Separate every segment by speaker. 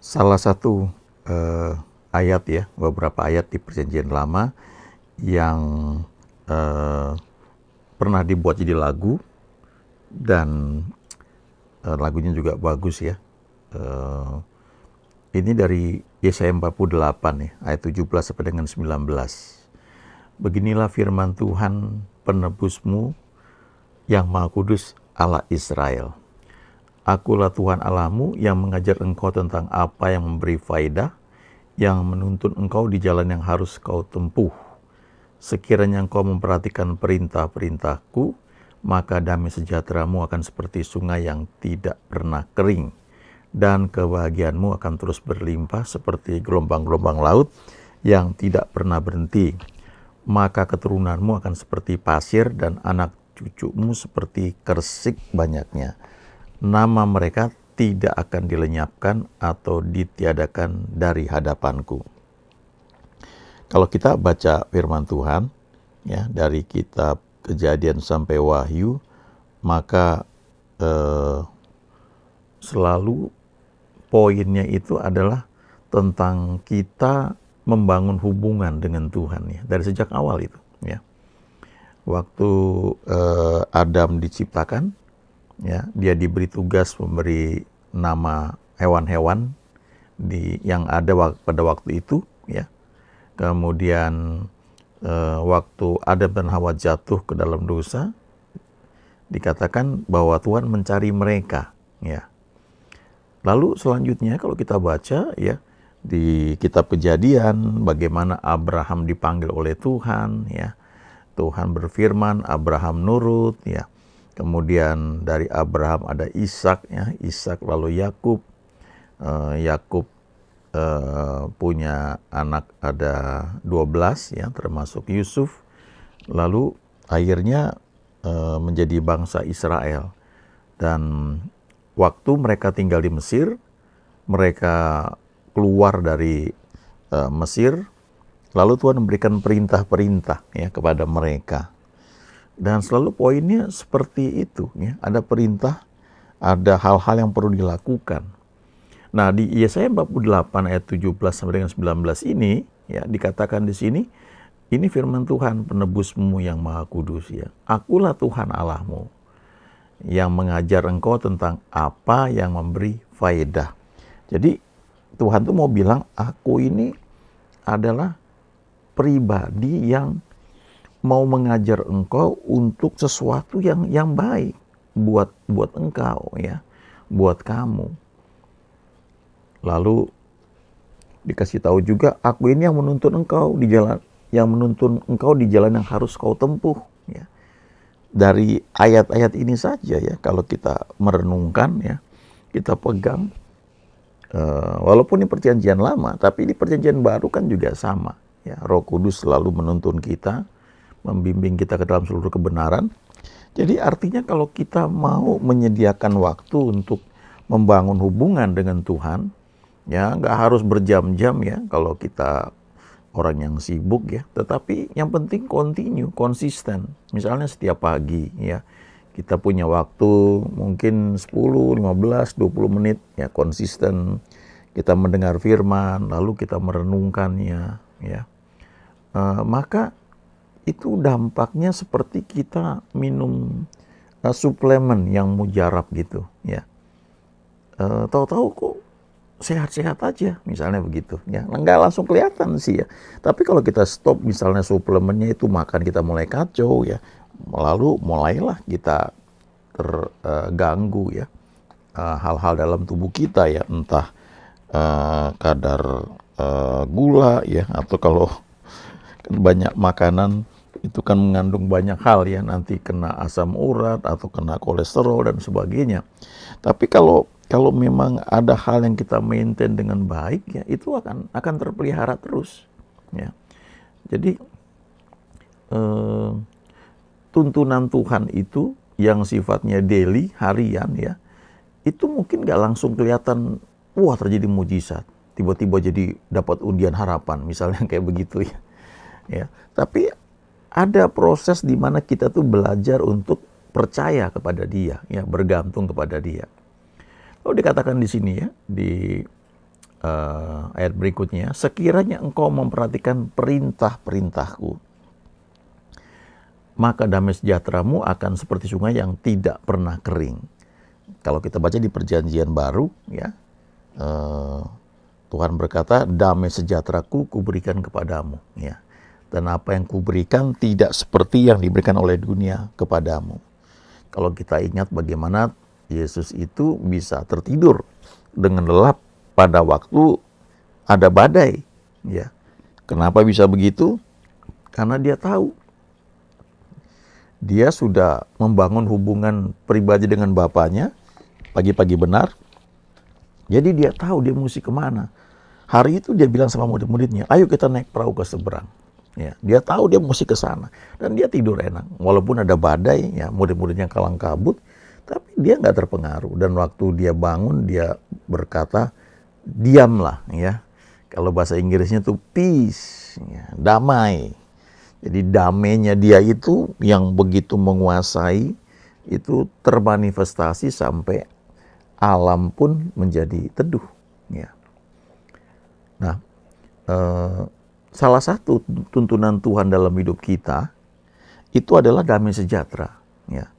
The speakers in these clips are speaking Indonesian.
Speaker 1: salah satu ayat ya, beberapa ayat di Perjanjian Lama yang eh, pernah dibuat jadi lagu dan lagunya juga bagus ya. Eh, ini dari Yesaya 48 ya, ayat 17 sampai dengan 19. Beginilah firman Tuhan penebusmu yang Maha Kudus Allah Israel. Akulah Tuhan Allahmu yang mengajar engkau tentang apa yang memberi faedah, yang menuntun engkau di jalan yang harus kau tempuh. Sekiranya engkau memperhatikan perintah-perintahku, maka damai sejahteramu akan seperti sungai yang tidak pernah kering, dan kebahagiaanmu akan terus berlimpah seperti gelombang-gelombang laut yang tidak pernah berhenti. Maka keturunanmu akan seperti pasir dan anak cucumu seperti kersik banyaknya. Nama mereka tidak akan dilenyapkan atau ditiadakan dari hadapanku. Kalau kita baca firman Tuhan ya dari kitab Kejadian sampai Wahyu, maka selalu poinnya itu adalah tentang kita membangun hubungan dengan Tuhan ya dari sejak awal itu ya. Waktu Adam diciptakan ya, dia diberi tugas memberi nama hewan-hewan yang ada pada waktu itu ya. Kemudian waktu Adam dan Hawa jatuh ke dalam dosa, dikatakan bahwa Tuhan mencari mereka ya. Lalu selanjutnya kalau kita baca ya di kitab Kejadian bagaimana Abraham dipanggil oleh Tuhan ya. Tuhan berfirman, Abraham nurut ya. Kemudian dari Abraham ada Ishak ya, Ishak lalu Yakub. Yakub punya anak ada 12 ya, termasuk Yusuf. Lalu akhirnya menjadi bangsa Israel. Dan waktu mereka tinggal di Mesir, mereka keluar dari Mesir, lalu Tuhan memberikan perintah-perintah ya kepada mereka. Dan selalu poinnya seperti itu ya, ada perintah, ada hal-hal yang perlu dilakukan. Nah, di Yesaya 48 ayat 17 sampai dengan 19 ini ya dikatakan di sini, ini firman Tuhan penebusmu yang Maha Kudus ya. Akulah Tuhan Allahmu yang mengajar engkau tentang apa yang memberi faedah. Jadi Tuhan tuh mau bilang, aku ini adalah pribadi yang mau mengajar engkau untuk sesuatu yang baik buat engkau ya, buat kamu. Lalu dikasih tahu juga, aku ini yang menuntun engkau di jalan yang harus kau tempuh ya. Dari ayat-ayat ini saja ya, kalau kita merenungkan ya, kita pegang walaupun ini perjanjian lama, tapi di perjanjian baru kan juga sama ya. Roh Kudus selalu menuntun kita, membimbing kita ke dalam seluruh kebenaran. Jadi artinya kalau kita mau menyediakan waktu untuk membangun hubungan dengan Tuhan, ya nggak harus berjam-jam ya kalau kita orang yang sibuk ya. Tetapi yang penting konsisten. Misalnya setiap pagi ya, kita punya waktu mungkin 10, 15, 20 menit ya konsisten. Kita mendengar firman, lalu kita merenungkannya ya. Maka itu dampaknya seperti kita minum suplemen yang mujarab gitu ya. Tahu-tahu kok sehat-sehat aja misalnya begitu ya. Nggak langsung kelihatan sih ya. Tapi kalau kita stop misalnya suplemennya itu, makan kita mulai kacau ya. Lalu mulailah kita terganggu ya. Hal-hal dalam tubuh kita ya, entah kadar gula ya, atau kalau banyak makanan itu kan mengandung banyak hal ya, nanti kena asam urat atau kena kolesterol dan sebagainya. Tapi kalau memang ada hal yang kita maintain dengan baik ya, itu akan terpelihara terus ya. Jadi tuntunan Tuhan itu yang sifatnya daily, harian ya, itu mungkin gak langsung kelihatan wah terjadi mujizat, tiba-tiba jadi dapat undian harapan misalnya kayak begitu ya. Ya, tapi ada proses di mana kita tuh belajar untuk percaya kepada Dia, ya, bergantung kepada Dia. Lalu dikatakan di sini ya, di ayat berikutnya, sekiranya engkau memperhatikan perintah-perintahku, maka damai sejahteramu akan seperti sungai yang tidak pernah kering. Kalau kita baca di Perjanjian Baru, ya, Tuhan berkata, damai sejahteraku kuberikan kepadamu, ya. Dan apa yang kuberikan tidak seperti yang diberikan oleh dunia kepadamu. Kalau kita ingat bagaimana Yesus itu bisa tertidur dengan lelap pada waktu ada badai, ya. Kenapa bisa begitu? Karena dia tahu dia sudah membangun hubungan pribadi dengan Bapaknya pagi-pagi benar. Jadi dia tahu dia mesti kemana. Hari itu dia bilang sama murid-muridnya, ayo kita naik perahu ke seberang. Ya, dia tahu dia mesti ke sana dan dia tidur enak. Walaupun ada badai, ya murid-muridnya kalang kabut, tapi dia nggak terpengaruh. Dan waktu dia bangun, dia berkata, diamlah, ya. Kalau bahasa Inggrisnya tuh peace, ya, damai. Jadi damainya dia itu yang begitu menguasai, itu termanifestasi sampai alam pun menjadi teduh. Ya. Nah, salah satu tuntunan Tuhan dalam hidup kita itu adalah damai sejahtera. Ya.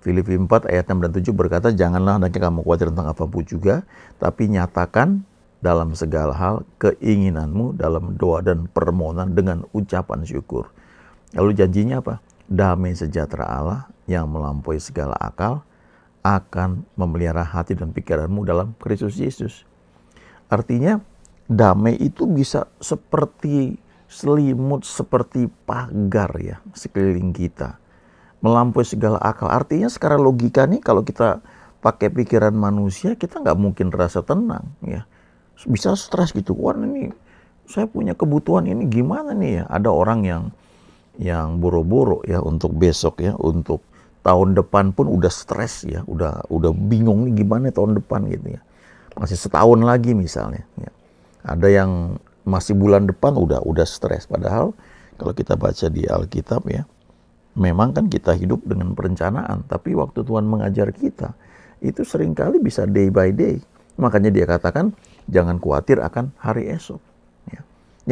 Speaker 1: Filipi 4 ayat 6 dan 7 berkata, janganlah hendaknya kamu khawatir tentang apapun juga, tapi nyatakan dalam segala hal keinginanmu dalam doa dan permohonan dengan ucapan syukur. Lalu janjinya apa? Damai sejahtera Allah yang melampaui segala akal akan memelihara hati dan pikiranmu dalam Kristus Yesus. Artinya damai itu bisa seperti selimut, seperti pagar, ya, sekeliling kita. Melampaui segala akal. Artinya secara logika nih, kalau kita pakai pikiran manusia, kita nggak mungkin rasa tenang, ya. Bisa stres gitu. Wah, ini saya punya kebutuhan ini gimana nih ya? Ada orang yang boro-boro ya untuk besok, ya, untuk tahun depan pun udah stres, ya, udah bingung nih gimana tahun depan gitu, ya. Masih setahun lagi misalnya, ya. Ada yang masih bulan depan udah stres. Padahal kalau kita baca di Alkitab, ya, memang kan kita hidup dengan perencanaan. Tapi waktu Tuhan mengajar kita, itu seringkali bisa day by day. Makanya dia katakan, jangan khawatir akan hari esok. Ya.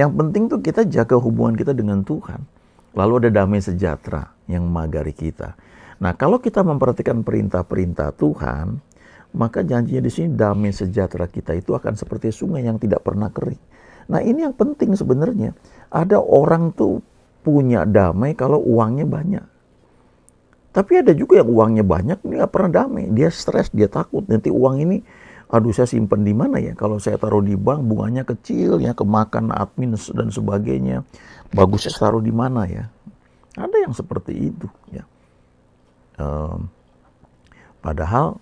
Speaker 1: Yang penting tuh kita jaga hubungan kita dengan Tuhan. Lalu ada damai sejahtera yang memagari kita. Nah, kalau kita memperhatikan perintah-perintah Tuhan, maka janjinya di sini damai sejahtera kita itu akan seperti sungai yang tidak pernah kering. Nah, ini yang penting sebenarnya. Ada orang tuh punya damai kalau uangnya banyak. Tapi ada juga yang uangnya banyak, ini nggak pernah damai. Dia stres, dia takut. Nanti uang ini, aduh saya simpen di mana ya? Kalau saya taruh di bank, bunganya kecil, ya, kemakan admin dan sebagainya. Bagusnya taruh di mana ya? Ada yang seperti itu, ya. Padahal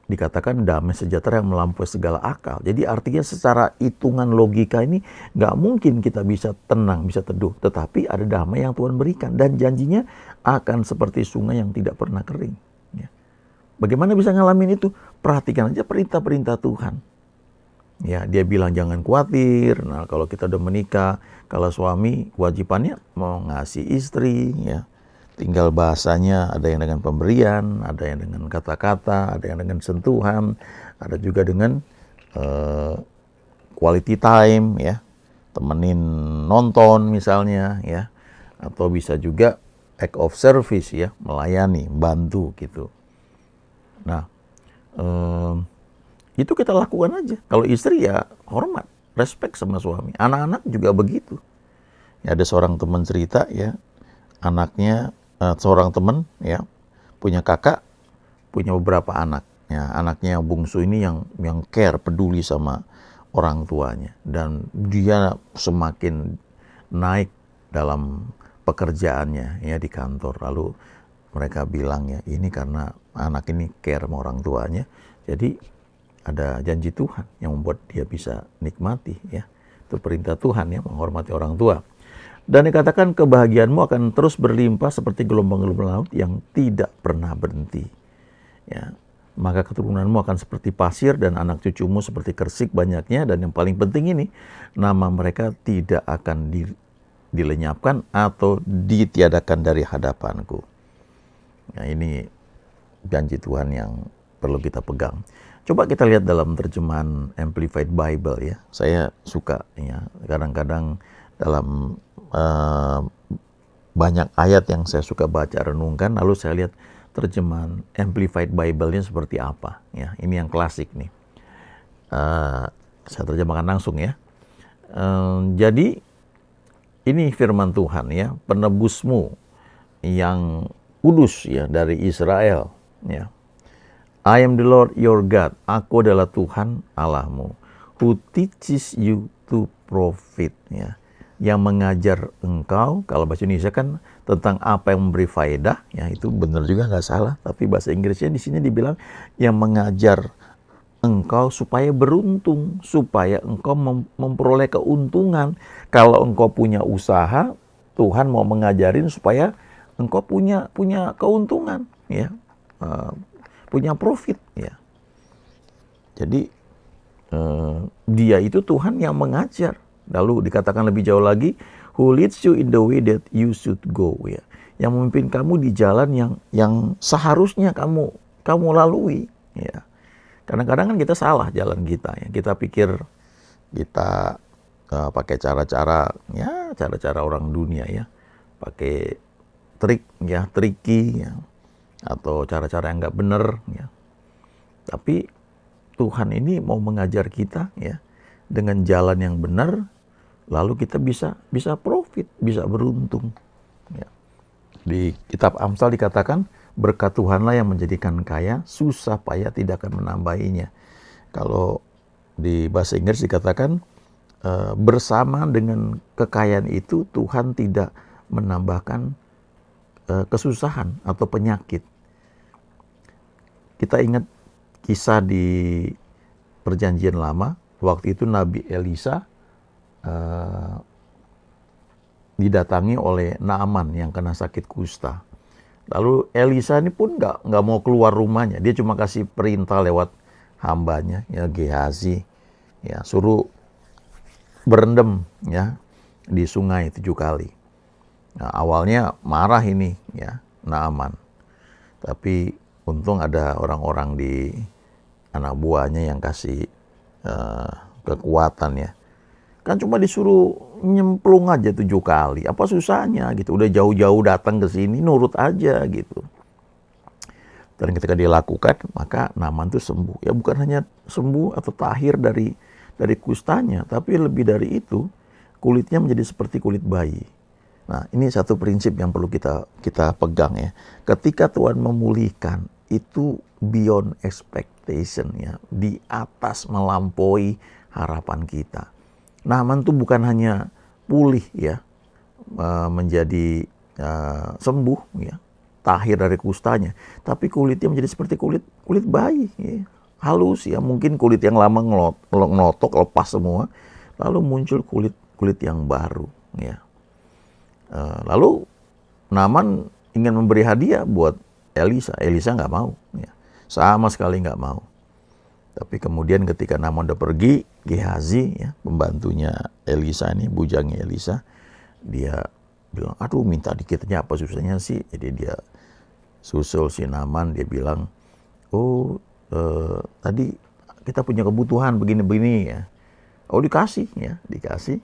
Speaker 1: dikatakan damai sejahtera yang melampaui segala akal. Jadi artinya secara hitungan logika ini nggak mungkin kita bisa tenang, bisa teduh. Tetapi ada damai yang Tuhan berikan. Dan janjinya akan seperti sungai yang tidak pernah kering. Ya. Bagaimana bisa ngalamin itu? Perhatikan aja perintah-perintah Tuhan. Ya, dia bilang jangan khawatir. Nah, kalau kita udah menikah, kalau suami kewajibannya mau ngasih istri, ya. Tinggal bahasanya, ada yang dengan pemberian, ada yang dengan kata-kata, ada yang dengan sentuhan, ada juga dengan quality time, ya, temenin nonton misalnya, ya, atau bisa juga act of service, ya, melayani, bantu gitu. Nah, itu kita lakukan aja. Kalau istri ya hormat, respect sama suami. Anak-anak juga begitu. Ya, ada seorang teman cerita, ya, anaknya seorang teman, ya, punya kakak, punya beberapa anak. Ya, anaknya yang bungsu ini yang care, peduli sama orang tuanya, dan dia semakin naik dalam pekerjaannya, ya, di kantor. Lalu mereka bilang, ya, ini karena anak ini care sama orang tuanya. Jadi ada janji Tuhan yang membuat dia bisa nikmati, ya. Itu perintah Tuhan, ya, menghormati orang tua. Dan dikatakan kebahagiaanmu akan terus berlimpah seperti gelombang-gelombang laut yang tidak pernah berhenti. Ya, maka keturunanmu akan seperti pasir dan anak cucumu seperti kersik banyaknya. Dan yang paling penting ini, nama mereka tidak akan dilenyapkan atau ditiadakan dari hadapanku. Ya, ini janji Tuhan yang perlu kita pegang. Coba kita lihat dalam terjemahan Amplified Bible ya. Saya suka ya, kadang-kadang dalam banyak ayat yang saya suka baca renungkan, lalu saya lihat terjemahan Amplified Bible-nya seperti apa ya. Ini yang klasik nih. Saya terjemahkan langsung ya. Jadi ini firman Tuhan ya, penebusmu yang kudus ya dari Israel ya. I am the Lord your God. Aku adalah Tuhan Allahmu. Who teaches you to profit ya. Yang mengajar engkau, kalau bahasa Indonesia kan tentang apa yang memberi faedah, ya itu benar juga nggak salah. Tapi bahasa Inggrisnya di sini dibilang yang mengajar engkau supaya beruntung, supaya engkau memperoleh keuntungan. Kalau engkau punya usaha, Tuhan mau mengajarin supaya engkau punya keuntungan, ya. Punya profit ya. Jadi dia itu Tuhan yang mengajar. Lalu dikatakan lebih jauh lagi, who leads you in the way that you should go ya. Yang memimpin kamu di jalan yang seharusnya kamu lalui ya. Kadang-kadang kan kita salah jalan kita ya. Kita pikir kita pakai cara-cara orang dunia ya. Pakai trik ya, tricky ya. Atau cara-cara yang nggak benar ya. Tapi Tuhan ini mau mengajar kita ya dengan jalan yang benar, lalu kita bisa profit, bisa beruntung ya. Di kitab Amsal dikatakan berkat Tuhanlah yang menjadikan kaya, susah payah tidak akan menambahinya. Kalau di bahasa Inggris dikatakan bersama dengan kekayaan itu Tuhan tidak menambahkan kesusahan atau penyakit. Kita ingat kisah di Perjanjian Lama, waktu itu Nabi Elisa didatangi oleh Naaman yang kena sakit kusta. Lalu Elisa ini pun nggak mau keluar rumahnya, dia cuma kasih perintah lewat hambanya ya Gehazi, ya suruh berendam ya di sungai 7 kali. Nah, awalnya marah ini ya Naaman. Tapi untung ada orang-orang di anak buahnya yang kasih kekuatan ya. Kan cuma disuruh nyemplung aja 7 kali. Apa susahnya gitu. Udah jauh-jauh datang ke sini nurut aja gitu. Dan ketika dia lakukan, maka Naaman itu sembuh. Ya bukan hanya sembuh atau tahir dari kustanya, tapi lebih dari itu kulitnya menjadi seperti kulit bayi. Nah, ini satu prinsip yang perlu kita pegang ya. Ketika Tuhan memulihkan, itu beyond expectation ya, di atas melampaui harapan kita. Naaman itu bukan hanya pulih ya, menjadi sembuh ya, tahir dari kustanya, tapi kulitnya menjadi seperti kulit bayi ya. Halus ya, mungkin kulit yang lama ngelotok lepas semua, lalu muncul kulit yang baru ya. Lalu Naaman ingin memberi hadiah buat Elisa. Elisa nggak mau, ya. Sama sekali nggak mau. Tapi kemudian ketika Naaman udah pergi, Gehazi, ya, pembantunya Elisa ini, bujangnya Elisa, dia bilang, aduh minta dikitnya apa susahnya sih? Jadi dia susul si Naaman, dia bilang, tadi kita punya kebutuhan begini-begini ya. Oh dikasih ya, dikasih.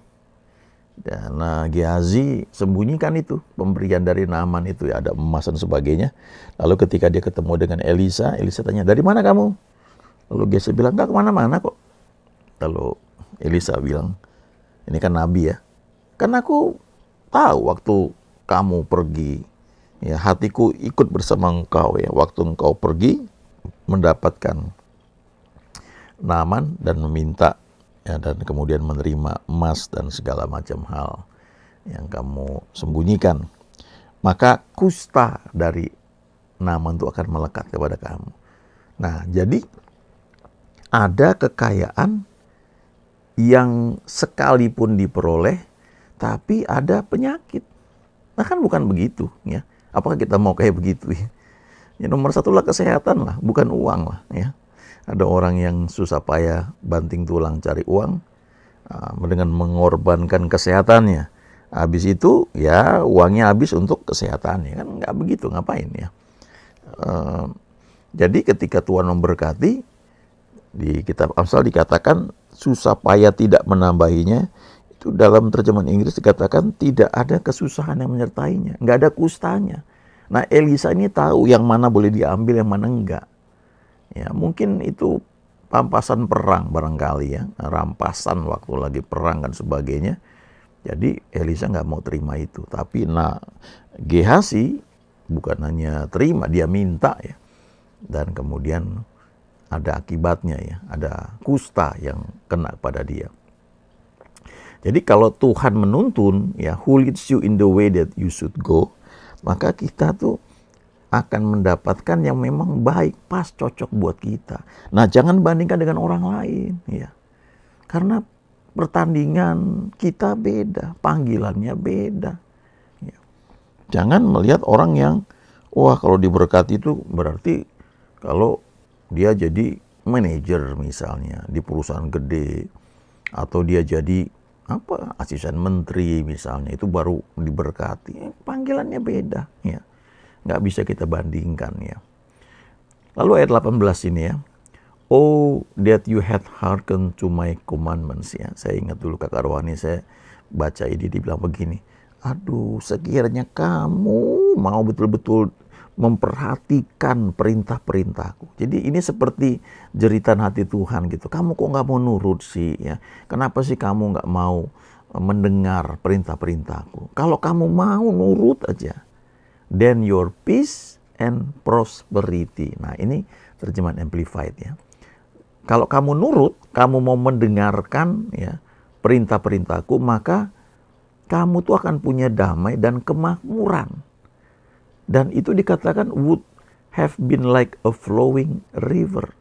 Speaker 1: Dan Gehazi sembunyikan itu pemberian dari Naaman itu ya, ada emas dan sebagainya. Lalu ketika dia ketemu dengan Elisa, Elisa tanya, dari mana kamu? Lalu Gehazi bilang, enggak kemana-mana kok. Lalu Elisa bilang, ini kan Nabi ya, kan aku tahu waktu kamu pergi, ya hatiku ikut bersama engkau ya, waktu engkau pergi mendapatkan Naaman dan meminta ya, dan kemudian menerima emas dan segala macam hal yang kamu sembunyikan, maka kusta dari Naaman itu akan melekat kepada kamu. Nah, jadi ada kekayaan yang sekalipun diperoleh, tapi ada penyakit. Nah kan bukan begitu ya. Apakah kita mau kayak begitu ya? Ya nomor satu lah kesehatan lah, bukan uang lah ya. Ada orang yang susah payah banting tulang cari uang dengan mengorbankan kesehatannya. Habis itu ya uangnya habis untuk kesehatannya. Kan nggak begitu, ngapain ya. Jadi ketika Tuhan memberkati, Di kitab Amsal dikatakan susah payah tidak menambahinya. Itu dalam terjemahan Inggris dikatakan tidak ada kesusahan yang menyertainya, nggak ada kustanya. Nah, Elisa ini tahu yang mana boleh diambil, yang mana enggak. Ya, mungkin itu pampasan perang barangkali ya, rampasan waktu lagi perang dan sebagainya. Jadi Elisa nggak mau terima itu. Tapi Gehasi bukan hanya terima, dia minta ya. Dan kemudian ada akibatnya ya, ada kusta yang kena pada dia. Jadi kalau Tuhan menuntun ya, who leads you in the way that you should go, maka kita tuh akan mendapatkan yang memang baik, pas, cocok buat kita. Nah, jangan bandingkan dengan orang lain ya. Karena pertandingan kita beda, panggilannya beda. Ya. Jangan melihat orang yang, wah kalau diberkati itu berarti kalau dia jadi manajer misalnya di perusahaan gede, atau dia jadi asisten menteri misalnya, itu baru diberkati. Panggilannya beda ya, nggak bisa kita bandingkan ya. Lalu ayat 18 ini ya, oh that you had hearkened to my commandments ya. Saya ingat dulu Kakak Rohani saya baca ini, dibilang begini, aduh sekiranya kamu mau betul-betul memperhatikan perintah-perintahku. Jadi ini seperti jeritan hati Tuhan gitu. Kamu kok nggak mau nurut sih ya? Kenapa sih kamu nggak mau mendengar perintah-perintahku? Kalau kamu mau nurut aja, then your peace and prosperity. Nah ini terjemahan Amplified ya. Kalau kamu nurut, kamu mau mendengarkan ya perintah-perintahku, maka kamu tuh akan punya damai dan kemakmuran. Dan itu dikatakan would have been like a flowing river.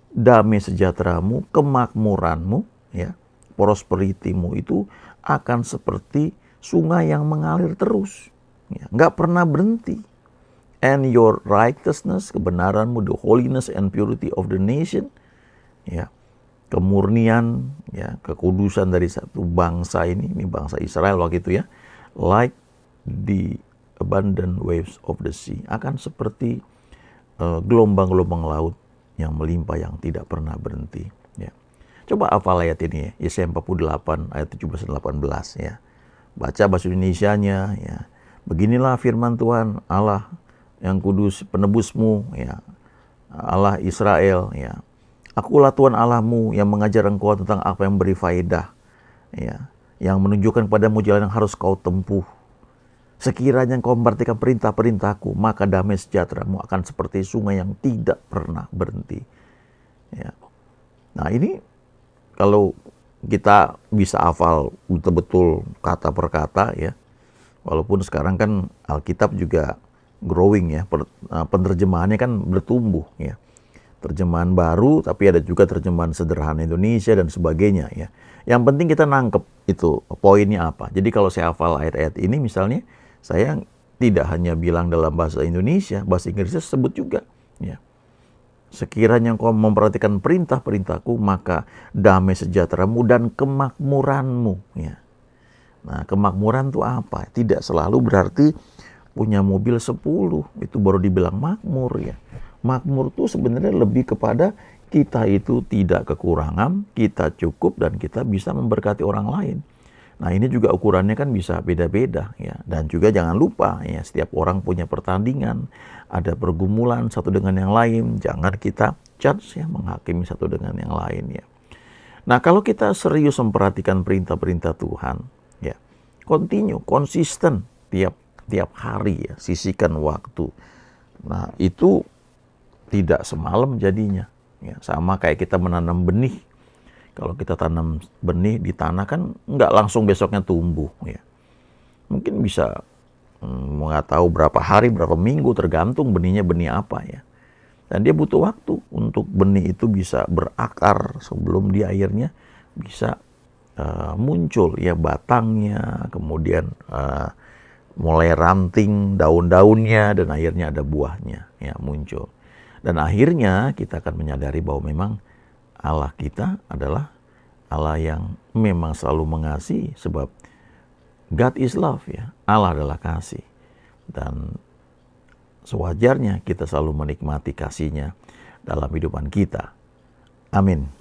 Speaker 1: Damai sejahteramu, kemakmuranmu, ya, prosperitymu itu akan seperti sungai yang mengalir terus. Ya, nggak pernah berhenti. And your righteousness, kebenaranmu, the holiness and purity of the nation, ya, kemurnian, ya, kekudusan dari satu bangsa ini bangsa Israel waktu itu ya, like the abundant waves of the sea, akan seperti gelombang-gelombang laut yang melimpah yang tidak pernah berhenti ya. Coba hafal ayat ini ya, Yesaya 48 ayat 17 dan 18 ya. Baca bahasa Indonesianya ya. Beginilah firman Tuhan Allah yang kudus, penebusmu ya, Allah Israel ya. Akulah Tuhan Allahmu yang mengajar engkau tentang apa yang beri faedah ya, yang menunjukkan padamu jalan yang harus kau tempuh. Sekiranya engkau memperhatikan perintah-perintahku, maka damai sejahteramu akan seperti sungai yang tidak pernah berhenti. Ya. Nah ini kalau kita bisa hafal betul-betul kata per kata ya, walaupun sekarang kan Alkitab juga growing ya, penerjemahannya kan bertumbuh ya. Terjemahan baru, tapi ada juga terjemahan sederhana Indonesia dan sebagainya ya. Yang penting kita nangkep itu poinnya apa. Jadi kalau saya hafal ayat-ayat ini misalnya, saya tidak hanya bilang dalam bahasa Indonesia, bahasa Inggrisnya sebut juga. Ya. Sekiranya engkau memperhatikan perintah-perintahku, maka damai sejahteramu dan kemakmuranmu. Ya. Nah, kemakmuran itu apa? Tidak selalu berarti punya mobil 10, itu baru dibilang makmur ya. Makmur itu sebenarnya lebih kepada kita itu tidak kekurangan, kita cukup, dan kita bisa memberkati orang lain. Nah ini juga ukurannya kan bisa beda-beda ya. Dan juga jangan lupa ya, setiap orang punya pertandingan, ada pergumulan satu dengan yang lain. Jangan kita judge ya, menghakimi satu dengan yang lain ya. Nah kalau kita serius memperhatikan perintah-perintah Tuhan ya, konsisten tiap hari ya, sisihkan waktu. Nah itu tidak semalam jadinya ya, sama kayak kita menanam benih. Kalau kita tanam benih di tanah kan nggak langsung besoknya tumbuh ya. Mungkin bisa nggak tahu berapa hari, berapa minggu, tergantung benihnya benih apa ya. Dan dia butuh waktu untuk benih itu bisa berakar sebelum dia akhirnya bisa muncul ya batangnya, kemudian mulai ranting daun-daunnya, dan akhirnya ada buahnya ya muncul. Dan akhirnya kita akan menyadari bahwa memang Allah kita adalah Allah yang memang selalu mengasihi, sebab God is love ya. Allah adalah kasih. Dan sewajarnya kita selalu menikmati kasihnya dalam hidupan kita. Amin.